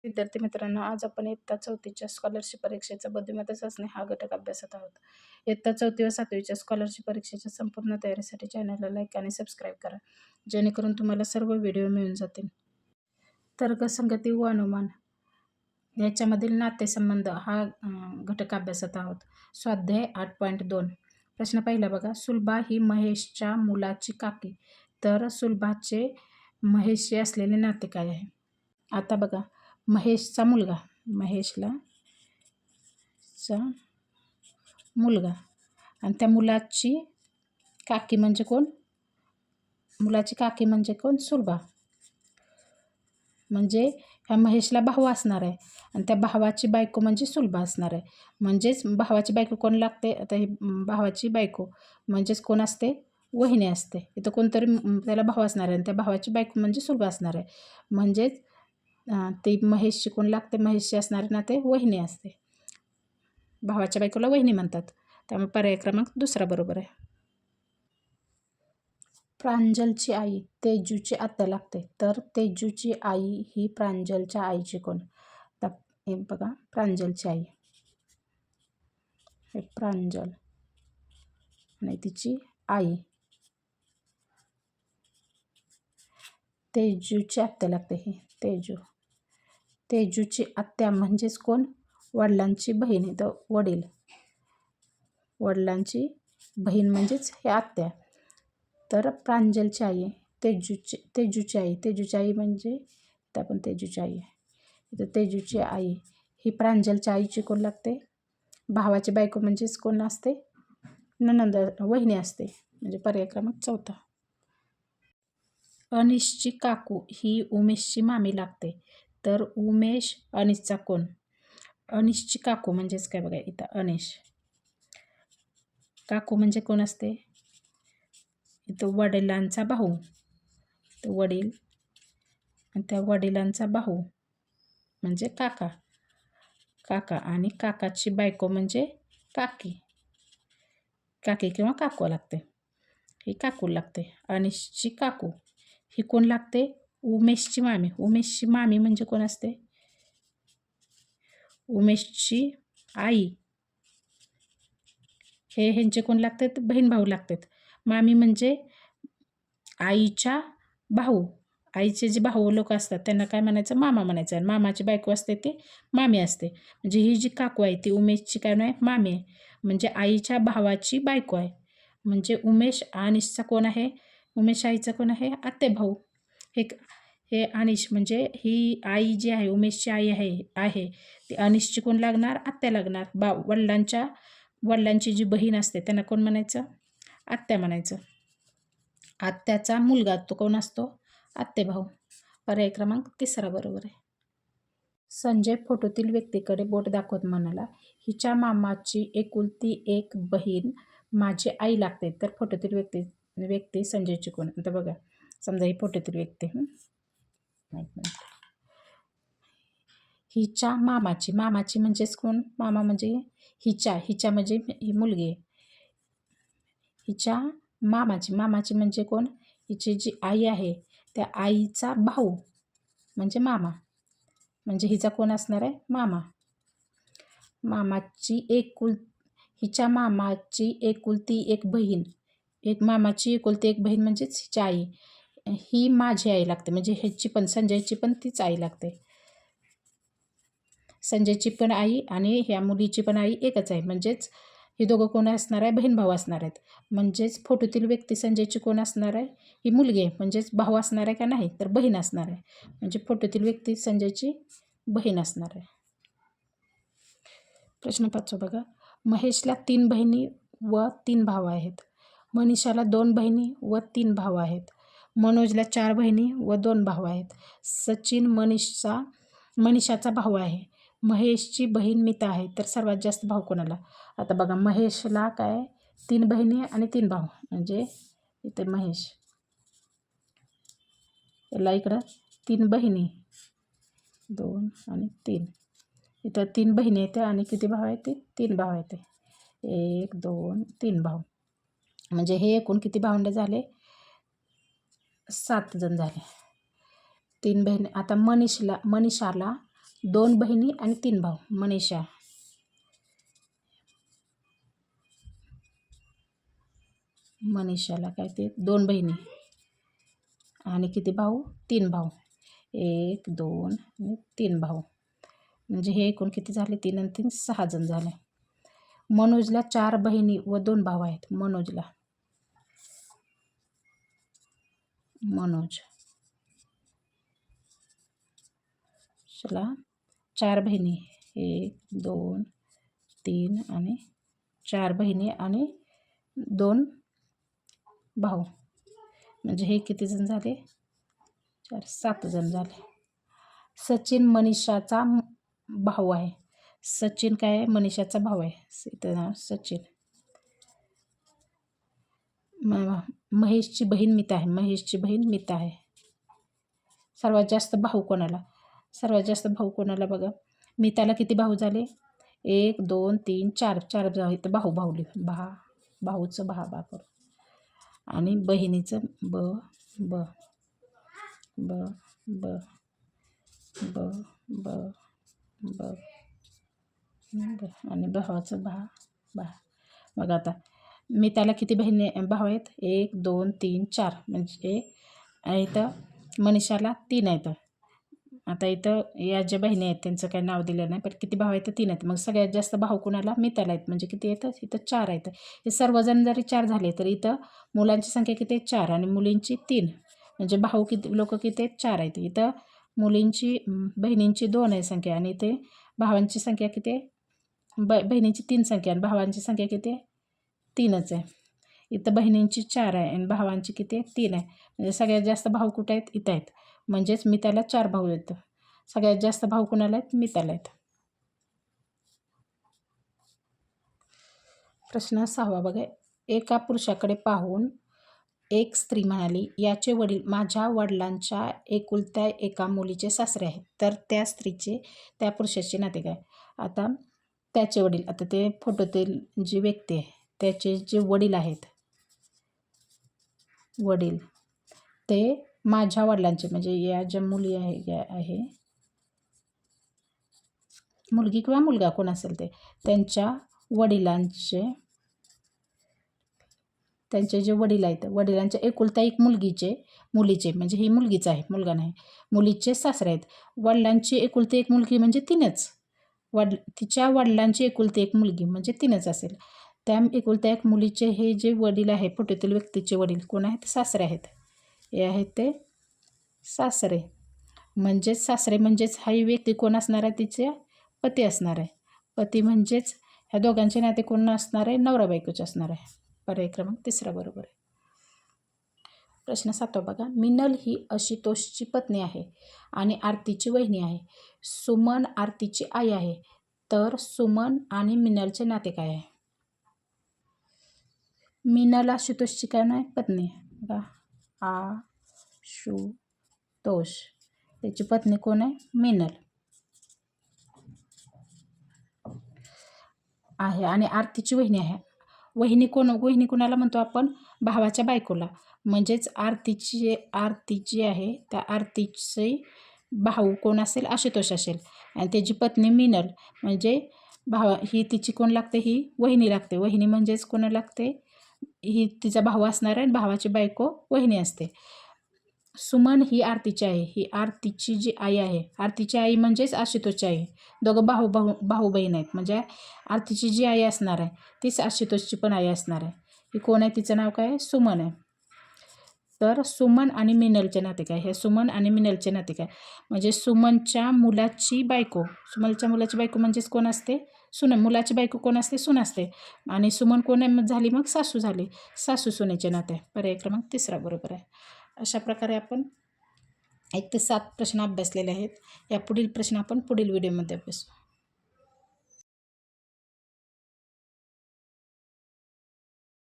विद्यार्थी मित्रांनो, आज आपण इयत्ता 4थीच्या स्कॉलरशिप परीक्षेचा बुद्धिमत्ता चाचणी हा घटक अभ्यासत आहोत. इयत्ता 4थी व 7वीच्या स्कॉलरशिप परीक्षेच्या संपूर्ण तयारीसाठी चॅनलला लाईक आणि सबस्क्राईब करा, जेणेकरून तुम्हाला सर्व व्हिडिओ मिळून जातील. तर्कसंगती व अनुमान याच्यामधील नातेसंबंध हा घटक अभ्यासत आहोत. स्वाध्याय 8.2. प्रश्न पहिला बघा. सुलभा ही महेशच्या मुलाची काकी, तर सुलभाचे महेशशी असलेले नाते काय आहे? आता बघा, महेशचा मुलगा आणि त्या मुलाची काकी म्हणजे कोण? सुलभा. म्हणजे ह्या महेशला भाऊ असणार आहे आणि त्या भावाची बायको म्हणजे सुलभा असणार आहे. म्हणजेच भावाची बायको कोण लागते? आता ही भावाची बायको म्हणजेच कोण असते? वहिनी असते. इथं कोणतरी त्याला भाऊ असणार आहे आणि त्या भावाची बायको म्हणजे सुलभा असणार आहे. म्हणजेच ते महेशची कोण लागते? महेशची असणारे नाते वहिनी असते. भावाच्या बायकोला वहिनी म्हणतात. त्यामुळे पर्याय क्रमांक 2 बरोबर आहे. प्रांजलची आई तेजूची आत्या लागते, तर तेजूची आई ही प्रांजलच्या आईची कोण? आता हे बघा, प्रांजलची आई हे प्रांजल आणि तिची आई तेजूची आत्या लागते. ही तेजूची आत्या म्हणजेच कोण? वडिलांची बहीण. तर वडिलांची बहीण म्हणजेच हे आत्या. तर प्रांजलची आई तेजूची आई म्हणजे इथं आपण तेजूची आई आहे. इथं तेजूची आई ही प्रांजलच्या आईची कोण लागते? भावाची बायको म्हणजेच कोण असते? नणंद, वहिनी असते. म्हणजे पर्याय क्रमांक 4. अनिशची काकू ही उमेशची मामी लागते, तर उमेश अनिशचा कोण? अनिशची काकू म्हणजेच काय बघा, इथं अनिश काकू म्हणजे कोण असते? इथं वडिलांचा भाऊ. तर वडील आणि त्या वडिलांचा भाऊ म्हणजे काका आणि काकाची बायको म्हणजे काकी किंवा काकू लागते. ही काकू लागते. अनिशची काकू ही कोण लागते? उमेशची मामी म्हणजे कोण असते? उमेशची आई. हे ह्यांचे कोण लागतात? बहीण भाऊ लागतात. मामी म्हणजे आईच्या भाऊ. आईचे जे भाऊ लोक असतात त्यांना काय म्हणायचं? मामा म्हणायचं. आणि मामाची बायको असते ती मामी असते. म्हणजे ही जी काकू आहे ती उमेशची काय नाही? मामी आहे. म्हणजे आईच्या भावाची बायको आहे. म्हणजे उमेश अनिशचा कोण आहे? उमेश आईचा कोण आहे? आत्ते भाऊ. हे अनिश म्हणजे ही आई जी आहे, उमेशची आई आहे ती अनिशची कोण लागणार? आत्या लागणार. वडिलांची जी बहीण असते त्यांना कोण म्हणायचं? आत्या म्हणायचं. आत्याचा मुलगा तो कोण असतो? आत्ते भाऊ. पर्याय क्रमांक 3 बरोबर आहे. संजय फोटोतील व्यक्तीकडे बोट दाखवत म्हणाला, हिच्या मामाची एकुलती एक बहीण माझी आई लागते, तर फोटोतील व्यक्ती संजयची कोण? आता बघा, समजा ही फोटोतील व्यक्ती हिच्या मामाची म्हणजेच कोण? मामा म्हणजे हिच्या म्हणजे ही मुलगी. हिच्या मामाची म्हणजे कोण? हिची जी आई आहे त्या आईचा भाऊ म्हणजे मामा. म्हणजे हिचा कोण असणार आहे? मामा. हिच्या मामाची एकुलती एक बहीण. मामाची एकुलती एक बहीण म्हणजेच हिची आई. ही माझी आई लागते. म्हणजे ह्याची पण, संजयची पण तीच आई लागते. संजयची पण आई आणि ह्या मुलीची पण आई एकच आहे. म्हणजेच हे दोघं कोण असणार आहे? बहीण भाऊ असणार आहेत. म्हणजेच फोटोतील व्यक्ती संजयची कोण असणार आहे? ही मुलगी आहे. म्हणजेच भाऊ असणार आहे का? नाही, तर बहीण असणार आहे. म्हणजे फोटोतील व्यक्ती संजयची बहीण असणार आहे. प्रश्न 5 बघा. महेशला 3 बहिणी व 3 भाऊ आहेत. मनीषाला 2 बहिणी व 3 भाऊ आहेत. मनोजला 4 बहिणी व 2 भाऊ आहेत. सचिन मनीषाचा भाऊ आहे. महेशची बहीण मिता आहे, तर सर्वात जास्त भाऊ कोणाला? आता बघा, महेशला काय 3 बहिणी आणि 3 भाऊ. म्हणजे इथे महेश याला इकडं 3 बहिणी 2 आणि 3. इथं 3 बहिणी येते आणि किती भाऊ आहेत? 3 भाऊ आहेत. 1 2 3 भाऊ. म्हणजे हे एकूण किती भावंडे झाले? 7 जण झाले. 3 बहिणी. आता मनीषाला 2 बहिणी आणि 3 भाऊ. मनीषाला काय ते 2 बहिणी आणि किती भाऊ? 3 भाऊ. 1 2 आणि 3 भाऊ. म्हणजे हे एकूण किती झाले? 3 आणि 3 6 जण झाले. मनोजला 4 बहिणी व 2 भाऊ आहेत. मनोजला 4 बहिणी 1 2 3 आणि 4 बहिणी आणि 2 भाऊ. म्हणजे हे किती जण झाले? 4 7 जण झाले. सचिन मनीषाचा भाऊ आहे. सचिन काय आहे? मनीषाचा भाऊ आहे. इथं नाव सचिन. महेशची बहीण मिता आहे. सर्वात जास्त भाऊ कोणाला? बघा, मिताला किती भाऊ झाले? 1 2 3 4 4 इथं भाऊली भाऊचं बा करू आणि बहिणीचं ब ब ब ब ब ब ब आणि भावाचं बा. मग आता मिताला किती भाऊ आहेत? 1 2 3 4. म्हणजे इथं मनीषाला 3 आहेत. आता इथं या ज्या बहिणी आहेत त्यांचं काही नाव दिलं नाही, पण किती भाऊ आहेत? 3 आहेत. मग सगळ्यात जास्त भाऊ कुणाला? मिताला आहेत. म्हणजे किती येतं? इथं 4 आहेत. हे सर्वजण जरी 4 झाले तर इथं मुलांची संख्या किती आहे? 4 आणि मुलींची 3. म्हणजे भाऊ किती लोक किती आहेत? 4 आहेत. इथं बहिणींची 2 आहे संख्या आणि इथे भावांची संख्या किती आहे? बहिणींची 3 संख्या आणि भावांची संख्या किती आहे? 3च आहे. इथं बहिणींची 4 आहे आणि भावांची किती आहे? 3 आहे. म्हणजे सगळ्यात जास्त भाऊ कुठे आहेत? इथं आहेत. म्हणजेच मिताला 4 भाऊ आहेत. सगळ्यात जास्त भाऊ कुणाला आहेत? मिताला आहेत. प्रश्न 6 बघा. एका पुरुषाकडे पाहून एक स्त्री म्हणाली, याचे वडील माझ्या वडिलांच्या एकुलत्या एका मुलीचे सासरे आहेत. तर त्या स्त्रीचे त्या पुरुषाचे नाते काय? आता त्याचे वडील, आता ते फोटोतील जी व्यक्ती आहे त्याचे जे वडील आहेत, ते माझ्या वडिलांचे, म्हणजे या ज्या मुली आहे मुलगी किंवा मुलगा कोण असेल ते, त्यांच्या जे वडील आहेत, वडिलांच्या एकुलता एक मुलीचे म्हणजे ही मुलगीच आहे, मुलगा नाही, मुलीचे सासरे आहेत. वडिलांची एकुलती एक मुलगी म्हणजे 3च. तिच्या वडिलांची एकुलती एक मुलगी म्हणजे 3च असेल. त्या एकुलत्या एक मुलीचे हे जे वडील आहे, फोटोतील व्यक्तीचे वडील कोण आहेत? सासरे आहेत. हे आहेत ते सासरे. म्हणजेच हा व्यक्ती कोण असणार आहे? तिचे पती असणार आहे. पती म्हणजेच ह्या दोघांचे नाते कोण असणार आहे? नवरा बायकोचे असणार आहे. पर्याय क्रमांक 3 बरोबर आहे. प्रश्न 7 बघा. मिनल ही आशुतोषची पत्नी आहे आणि आरतीची वहिनी आहे. सुमन आरतीची आई आहे. तर सुमन आणि मिनलचे नाते काय आहे? मिनल आशुतोषची काय नाही? पत्नी बघा, आशुतोष, त्याची पत्नी कोण आहे? मिनल आहे आणि आरतीची वहिनी आहे. वहिनी कोणाला म्हणतो आपण? भावाच्या बायकोला. म्हणजेच आरती आहे, त्या आरतीचे भाऊ कोण असेल? आशुतोष असेल आणि त्याची पत्नी मिनल, म्हणजे ही तिची कोण लागते? ही वहिनी लागते. वहिनी म्हणजेच कोण लागते? ही तिचा भाऊ असणार आहे आणि भावाची बायको वहिनी असते. सुमन ही आरतीची आहे. ही आरतीची जी आई आहे, आरतीची आई म्हणजेच आशुतोषची आई. दोघं भाऊ बहीण आहेत. म्हणजे आरतीची जी आई असणार आहे तीच आशुतोषची पण आई असणार आहे. ही कोण आहे? तिचं नाव काय आहे? सुमन आहे. तर सुमन आणि मिनलचे नाते काय? हे सुमन आणि मिनलचे नाते काय? म्हणजे सुमनच्या मुलाची बायको म्हणजेच कोण असते? सुन. मुलाची बायको कोण असते? सून असते. आणि सुमन कोण झाली? मग सासू झाली. सासू सुनेचे नाते. पर्याय क्रमांक 3 बरोबर आहे. अशा प्रकारे आपण 1 ते 7 प्रश्न अभ्यासलेले आहेत. या पुढील प्रश्न आपण पुढील व्हिडिओमध्ये अभ्यासू.